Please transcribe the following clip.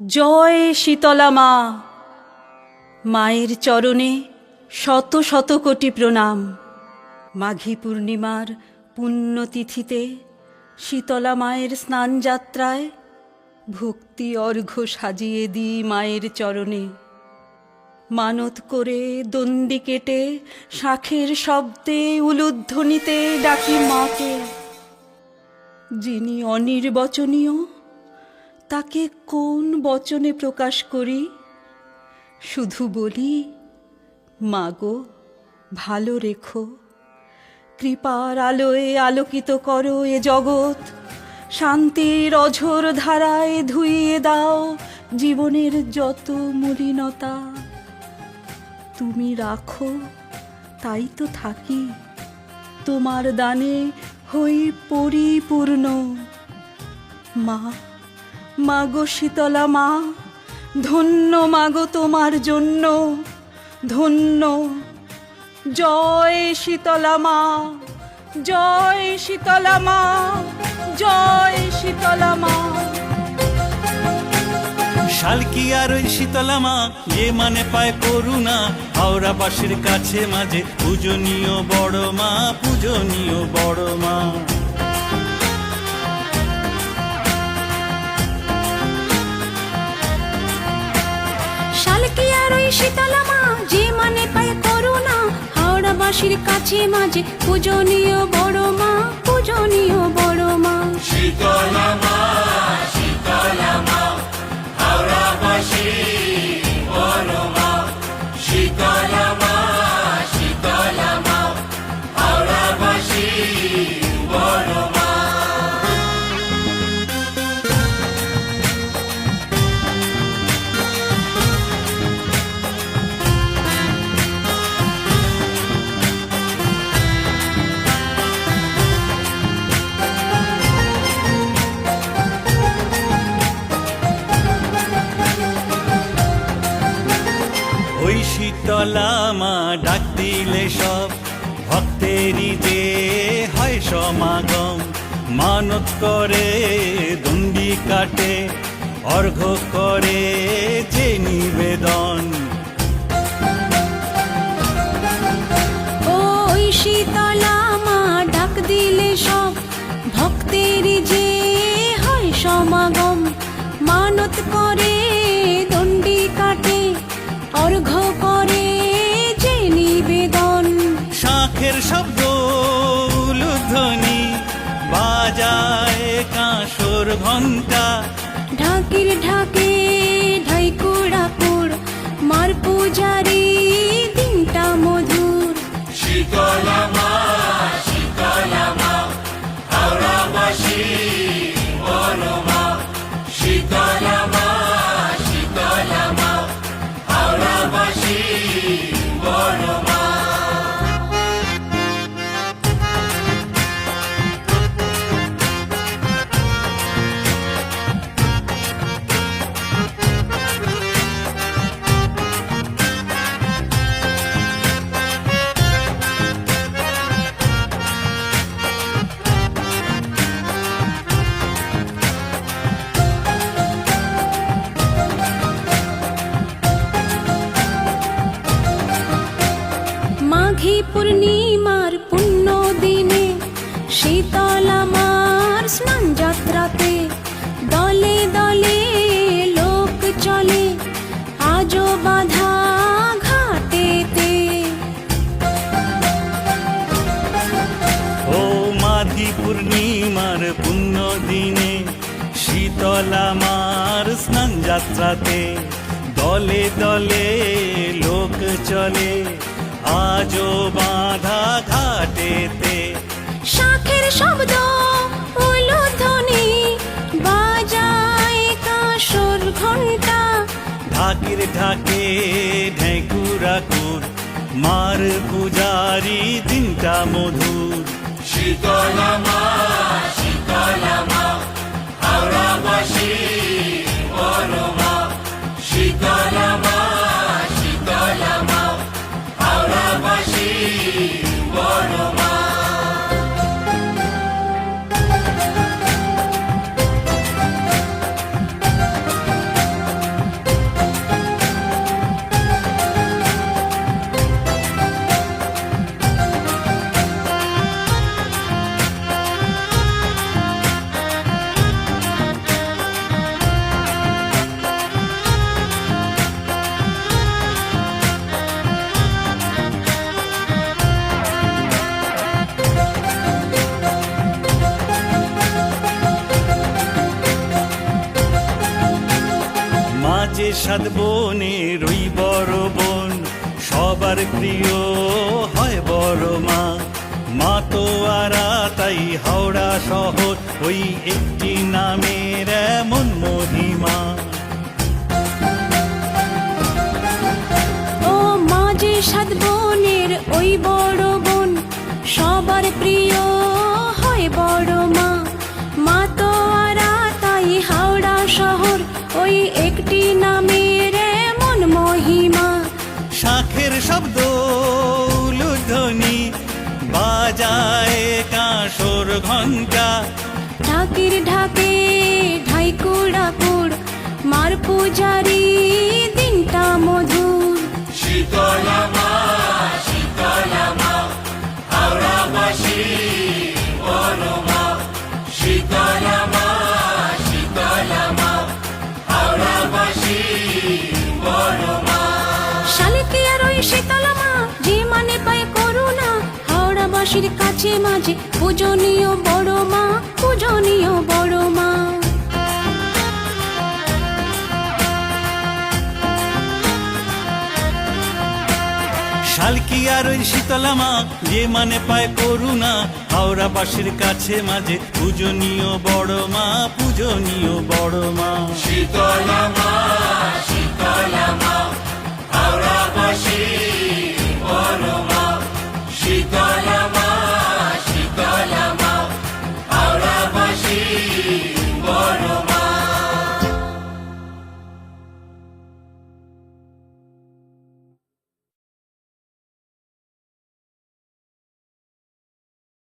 জয় শীতলা মা। মায়ের চরণে শত শত কোটি প্রণাম। মাঘী পূর্ণিমার পুণ্যতিথিতে শীতলা মায়ের স্নান যাত্রায় ভক্তি অর্ঘ্য সাজিয়ে দিই মায়ের চরণে। মানত করে দণ্ডি কেটে শাঁখের শব্দে উলুধ্বনিতে ডাকি মাকে। যিনি অনির্বচনীয়, তাকে কোন বচনে প্রকাশ করি? শুধু বলি, মাগো ভালো রেখো, কৃপার আলোয় আলোকিত করো এ জগৎ, শান্তির অঝোর ধারায় ধুইয়ে দাও জীবনের যত মলিনতা। তুমি রাখো, তাই তো থাকি, তোমার দানে হই পরিপূর্ণ। মা, মাগো শীতলা মা, ধন্য মাগো তোমার জন্য, ধন্য। জয় শীতলা মা, জয় শীতলা মা, জয় শীতলা মা। শালকি আর ওই শীতলা মা, যে মানে পায় করুণা, হাওড়াবাসীর কাছে মাঝে পূজনীয় বড় মা, পূজনীয় বড় মা। শালকি আর ওই শীতলা মা, যে মানে পায় করুণা, হাওড়াবাসীর কাছে মাঝে পূজনীয় বড় মা, পূজনীয় বড় মা। শীতলা মা, শীতলা মা, হাওড়াবাসীর বড় মা। শীতলা মা, শীতলা মা, হাওড়াবাসীর বড় মা। ওই শীতলা মা ডাক দিলে সব ভক্তেরই যে হয় সমাগম। মানত করে দণ্ডি কাটে, অর্ঘ্য করে যে নিবেদন। ওই শীতলা মা ডাক দিলে সব ভক্তের যে হয় সমাগম। মানত করে দণ্ডি কাটে, অর্ঘ্য করে যে নিবেদন। শাঁখের শব্দ উলুধ্বনি বাজায় কাঁসর ঘণ্টা। ঢাকির ঢাকে ঢাইকুড়াকুর, মার পূজারি দিনটা মধুর। শীতলা মা, শীতলা মা, হাওড়াবাসীর বড় মা। শীতলা মা, শীতলা মা, হাওড়াবাসীর বড় মা। মাঘী পূর্ণিমার পুণ্য দিনে শীতলা মার স্নান যাত্রাতে দলে দলে লোক চলে আজো বাঁধা ঘাটেতে। ও মাঘী পূর্ণিমার পুণ্য দিনে শীতলা মার স্নান যাত্রাতে দলে দলে লোক চলে আজো বাঁধা ঘাটেতে। শাঁখের শব্দ উলুধ্বনি বাজায় কাঁসর ঘণ্টা। ঢাকির ঢাকে ঢেকুরাকুর, মার পূজারি দিনটা মধুর। শীতলা মা, শীতলা মা, হাওড়াবাসীর বড় মা। শীতলা মা, শীতলা মা, হাওড়াবাসীর বড় মা। মাঝে সাত বোনের ওই বড় বোন সবার প্রিয় হয় বড় মা। মা তো আরা তাই হাওড়া শহর ওই একটি নামের এমন মহিমা। ও মাঝে সাত বোনের ওই বড় বোন সবার প্রিয় হয় বড় মা। মা তো আরা তাই হাওড়া শহর ওই একটি নামের এমন মহিমা। শাঁখের শব্দ উলুধ্বনি বাজায় কাঁসর ঘণ্টা। ঢাকির ঢাকে ঢাইকুড়াকুড় মার পূজারি দিনটা মধুর। শীতলা মা শীতলা মা হাওড়াবাসী বড় মা। শীতলা মা শীতলা মা হাওড়াবাসী বড় মা। শালিকে আর ওই শীতলা মা যে মানে পায় করুণা। হাওড়াবাসীর কাছে মাঝে পূজনীয় বড় মা, পূজনীয় বড় মা। শালকি আর ওই শীতলা মা যে মানে পায় করুণা। হাওড়াবাসীর কাছে মাঝে পূজনীয় বড় মা, পূজনীয় বড় মা। শীতলা মা শীতলা মা হাওড়াবাসী বড় মা। শীতলা মা শীতলা মা হাওড়াবাসী